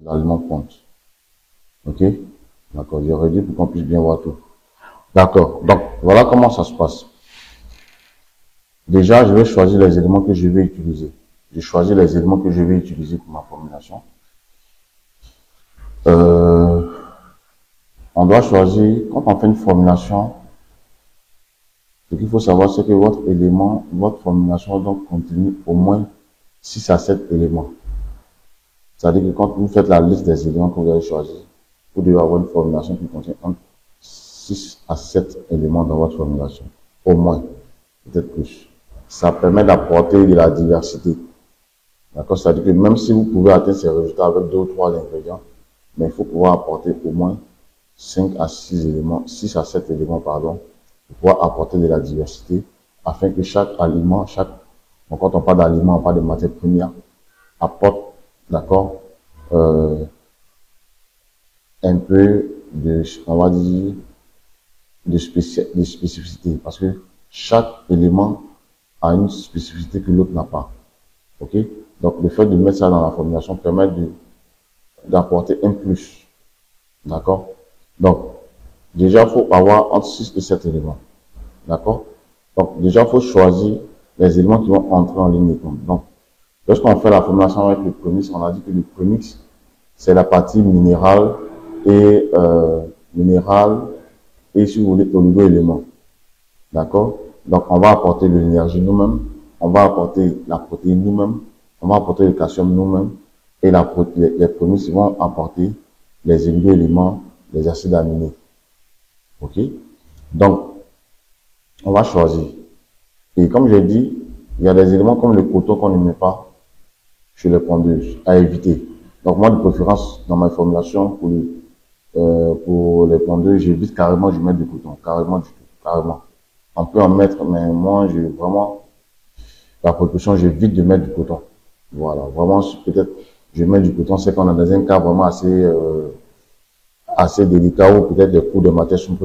L'aliments compte. Ok? D'accord, j'ai réduit pour qu'on puisse bien voir tout. D'accord, donc voilà comment ça se passe. Déjà, je vais choisir les éléments que je vais utiliser. Je choisis les éléments que je vais utiliser pour ma formulation. On doit choisir, quand on fait une formulation, ce qu'il faut savoir, c'est que votre formulation doit contenir au moins 6 à 7 éléments. C'est-à-dire que quand vous faites la liste des éléments que vous allez choisir, vous devez avoir une formulation qui contient entre 6 à 7 éléments dans votre formulation. Au moins, peut-être plus. Ça permet d'apporter de la diversité. D'accord? C'est-à-dire que même si vous pouvez atteindre ces résultats avec 2 ou 3 ingrédients, mais il faut pouvoir apporter au moins 5 à 6 éléments, 6 à 7 éléments, pardon, pour pouvoir apporter de la diversité, afin que chaque aliment, donc quand on parle d'aliment, on parle de matières premières, apporte, d'accord, un peu de, on va dire, de spécificité, parce que chaque élément a une spécificité que l'autre n'a pas. Ok? Donc, le fait de mettre ça dans la formulation permet d'apporter un plus. D'accord? Donc, déjà, il faut avoir entre 6 et 7 éléments. D'accord? Donc, déjà, il faut choisir les éléments qui vont entrer en ligne de compte. Donc, lorsqu'on fait la formulation avec le premix, on a dit que le premix, c'est la partie minérale et, si vous voulez, oligo-éléments. D'accord? Donc, on va apporter de l'énergie nous-mêmes, on va apporter la protéine nous-mêmes, on va apporter le calcium nous-mêmes, et les premiers vont apporter les oligo-éléments, les acides aminés. Ok? Donc, on va choisir. Et comme j'ai dit, il y a des éléments comme le coton qu'on ne met pas chez les pondeuses, à éviter. Donc, moi, de préférence, dans ma formulation, pour les pondeuses, j'évite carrément de mettre du coton. Carrément du tout. Carrément. On peut en mettre, mais moi, la précaution, j'évite de mettre du coton. Voilà. Vraiment, peut-être, je mets du coton, c'est qu'on a dans un cas vraiment assez délicat où peut-être les coûts de matière sont